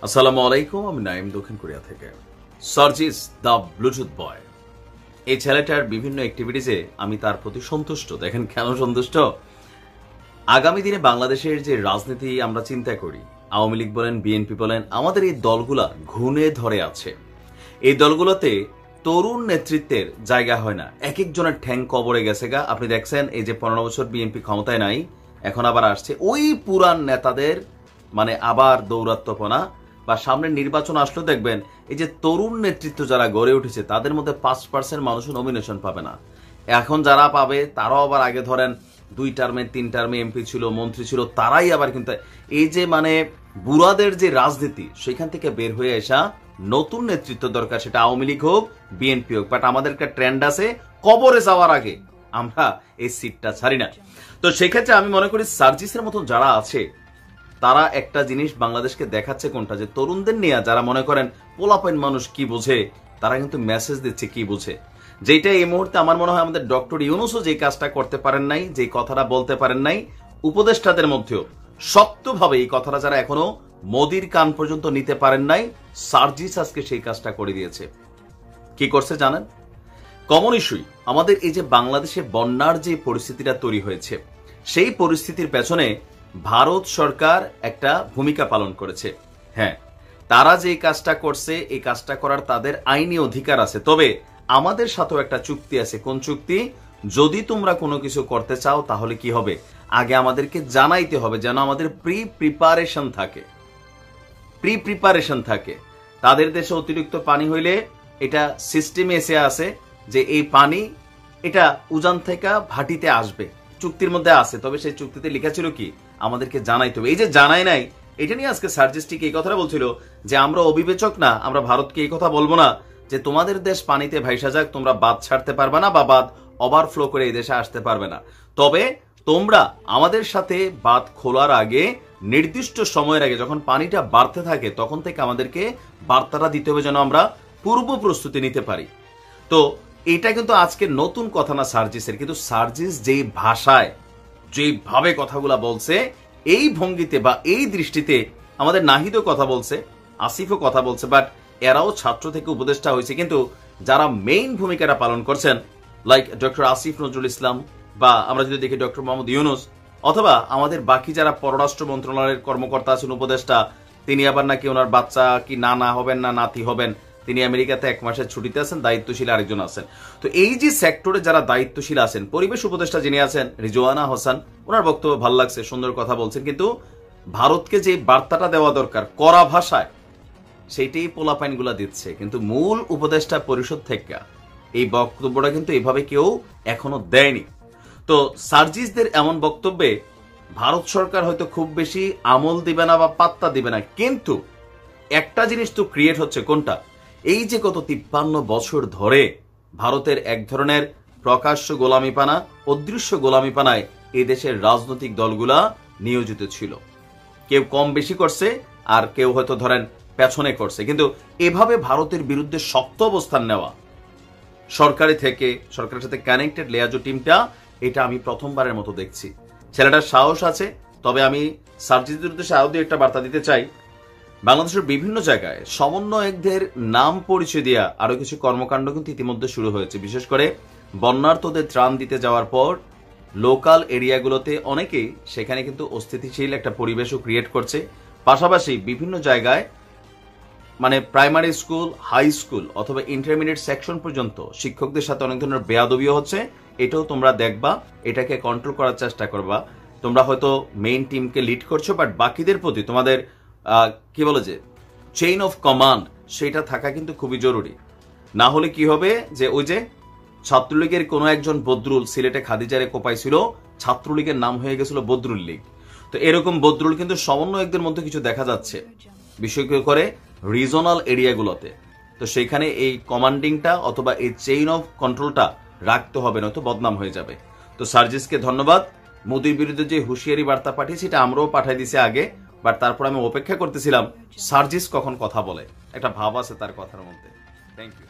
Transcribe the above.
আসসালামু আলাইকুম, আমি নাইম দক্ষিণ কোরিয়া থেকে। সার্জিস দ্য ব্লুটুথ বয়, এই ছেলেটার বিভিন্ন অ্যাক্টিভিটিসে আমি তার প্রতি সন্তুষ্ট। দেখেন কেন সন্তুষ্ট? আগামী দিনে বাংলাদেশের যে রাজনীতি আমরা চিন্তা করি, আওয়ামী লীগ বলেন, বিএনপি বলেন, আমাদের এই দলগুলা ঘুণে ধরে আছে। এই দলগুলোতে তরুণ নেতৃত্বের জায়গা হয় না, এক একজনের ঠ্যাং কবরে গেছে গা। আপনি দেখছেন এই যে 15 বছর বিএনপি ক্ষমতায় নাই, এখন আবার আসছে ওই পুরান নেতাদের আবার দৌরাত্ম্যপনা, বা সামনে নির্বাচন আসলে দেখবেন এই যে তরুণ নেতৃত্ব যারা গড়ে উঠেছে তাদের মধ্যে 5% মানুষও নমিনেশন পাবে না। এখন যারা পাবে তারাও আবার আগে ধরেন 2 টার্মে 3 টার্মে এমপি ছিল, মন্ত্রী ছিল, তারাই আবার কিন্তু এই যে বুড়াদের যে রাজনীতি সেখান থেকে বের হয়ে আসা নতুন নেতৃত্ব দরকার, সেটা আওয়ামী লীগ হোক বিএনপি হোক। বাট আমাদের একটা ট্রেন্ড আছে, কবরে যাওয়ার আগে আমরা এই সিটটা ছাড়ি না। তো সেক্ষেত্রে আমি মনে করি সার্জিসের মতন যারা আছে তারা একটা জিনিস বাংলাদেশকে দেখাচ্ছে, কোনটা যে তরুণদের নিয়ে যারা মনে করেন পোলাপাইন মানুষ কি বোঝে, তারা কিন্তু মেসেজ দিচ্ছে কি বুঝে। যেটা এই মুহূর্তে আমার মনে হয় আমাদের ডক্টর ইউনূসও যে কাজটা করতে পারেন নাই, যে কথাটা বলতে পারেন নাই, উপদেষ্টাদের মধ্যেও শক্তভাবে এই কথাটা যারা এখনো মোদির কান পর্যন্ত নিতে পারেন নাই, সার্জিস আজকে সেই কাজটা করে দিয়েছে। কি করছে জানেন? কমন ইস্যুই আমাদের এই যে বাংলাদেশে বন্যার যে পরিস্থিতিটা তৈরি হয়েছে, সেই পরিস্থিতির পেছনে ভারত সরকার একটা ভূমিকা পালন করেছে। হ্যাঁ, তারা যে কাজটা করছে এই কাজটা করার তাদের আইনি অধিকার আছে। তবে আমাদের সাথেও একটা চুক্তি আছে। কোন চুক্তি? যদি তোমরা কোনো কিছু করতে চাও তাহলে কি হবে, আগে আমাদেরকে জানাইতে হবে, যেন আমাদের প্রি প্রিপারেশন থাকে। তাদের দেশে অতিরিক্ত পানি হইলে এটা সিস্টেমে এসে আছে যে এই পানি এটা উজান থেকে ভাটিতে আসবে, চুক্তির মধ্যে আছে। তবে সেই চুক্তিতে লেখা ছিল কি, আমাদেরকে জানাইতে হবে। এই যে জানাই নাই, এটা নিয়ে আজকে সার্জিস্টিক এই কথাটা বলছিল যে আমরা অবিবেচক না, আমরা ভারতকে এই কথা বলবো না যে তোমাদের দেশ পানিতে ভাইসা যাক, তোমরা বাঁধ ছাড়তে পারবে না বা বাঁধ ওভারফ্লো করে এই দেশে আসতে পারবে না। তবে তোমরা আমাদের সাথে বাঁধ খোলার আগে, নির্দিষ্ট সময়ের আগে যখন পানিটা বাড়তে থাকে তখন থেকে আমাদেরকে বার্তাটা দিতে হবে, যেন আমরা পূর্ব প্রস্তুতি নিতে পারি। তো এটা কিন্তু আজকে নতুন কথা না সার্জিসের, কিন্তু সার্জিস যেই ভাষায় যেভাবে কথাগুলা বলছে, এই ভঙ্গিতে বা এই দৃষ্টিতে আমাদের নাহিদও কথা বলছে, আসিফও কথা বলছে, বাট এরাও ছাত্র থেকে উপদেষ্টা হয়েছে। কিন্তু যারা মেইন ভূমিকাটা পালন করছেন, লাইক ডক্টর আসিফ নজরুল ইসলাম, বা আমরা যদি দেখি ডক্টর মোহাম্মদ ইউনূস, অথবা আমাদের বাকি যারা পররাষ্ট্র মন্ত্রণালয়ের কর্মকর্তা আছেন, উপদেষ্টা, তিনি আবার নাকি ওনার বাচ্চা কি নানা হবেন না নাতি হবেন, তিনি আমেরিকাতে 1 মাসের ছুটিতে আছেন, দায়িত্বশীল আরেকজন আছেন। তো এই যে সেক্টরে যারা দায়িত্বশীল আছেন, পরিবেশ উপদেষ্টা যিনি আছেন রিজওয়ানা হাসান, ওনার বক্তব্য ভালো লাগছে, সুন্দর কথা বলছেন, কিন্তু ভারতকে যে বার্তাটা দেওয়া দরকার কড়া ভাষায়, সেইটাই পোলাপাইনগুলা দিচ্ছে। কিন্তু মূল উপদেষ্টা পরিষদ থেকে এই বক্তব্যটা কিন্তু এভাবে কেউ এখনো দেয়নি। তো সার্জিসদের এমন বক্তব্যে ভারত সরকার হয়তো খুব বেশি আমল দিবে না বা পাত্তা দিবে না, কিন্তু একটা জিনিস তো ক্রিয়েট হচ্ছে, কোনটা? এই যে গত 53 বছর ধরে ভারতের এক ধরনের প্রকাশ্য গোলামিপানা, অদৃশ্য গোলামিপানায় এই দেশের রাজনৈতিক দলগুলা নিয়োজিত ছিল। কেউ কম বেশি করছে, আর কেউ হয়তো ধরেন পেছনে করছে, কিন্তু এভাবে ভারতের বিরুদ্ধে শক্ত অবস্থান নেওয়া সরকারের সাথে কানেক্টেড লেয়াজো টিমটা, এটা আমি প্রথমবারের মতো দেখছি। ছেলেটার সাহস আছে। তবে আমি সার্জিসের উদ্দেশ্যে আরো একটা বার্তা দিতে চাই, বাংলাদেশের বিভিন্ন জায়গায় সমন্বয়কদের নাম পরিচয় দেওয়া আরো কিছু কর্মকাণ্ড কিন্তু ইতিমধ্যে শুরু হয়েছে। বিশেষ করে বন্যার্তদের ত্রাণ দিতে যাওয়ার পর লোকাল এরিয়াগুলোতে অনেকেই সেখানে কিন্তু অস্থিতিশীল একটা পরিবেশও ক্রিয়েট করছে। পাশাপাশি বিভিন্ন জায়গায় প্রাইমারি স্কুল, হাই স্কুল অথবা ইন্টারমিডিয়েট সেকশন পর্যন্ত শিক্ষকদের সাথে অনেক ধরনের বেয়াদবিও হচ্ছে। এটাও তোমরা দেখবা, এটাকে কন্ট্রোল করার চেষ্টা করবা। তোমরা হয়তো মেইন টিমকে লিড করছো, বাট বাকিদের প্রতি তোমাদের কি বলে যে চেইন অফ কমান্ড, সেটা থাকা কিন্তু খুবই জরুরি। না হলে কি হবে, যে ওই যে ছাত্রলীগের কোন একজন বদরুল সিলেটে খাদিজারে কোপাইছিল, ছাত্রলীগের নাম হয়ে গেছিল বদরুল লীগ। তো এরকম বদরুল কিন্তু সমন্বয়কদের মধ্যে কিছু দেখা যাচ্ছে, বিশেষ করে রিজনাল এরিয়াগুলোতে। তো সেখানে এই কমান্ডিংটা অথবা এই চেইন অফ কন্ট্রোলটা রাখতে হবে, নয়তো বদনাম হয়ে যাবে। তো সার্জিসকে ধন্যবাদ। মোদির বিরুদ্ধে যে হুঁশিয়ারি বার্তা পাঠিয়েছি, এটা আমরাও পাঠাই দিছি আগে, বাট তারপর আমি অপেক্ষা করতেছিলাম সার্জিস কখন কথা বলে। একটা ভাব আছে তার কথার মধ্যে। Thank you.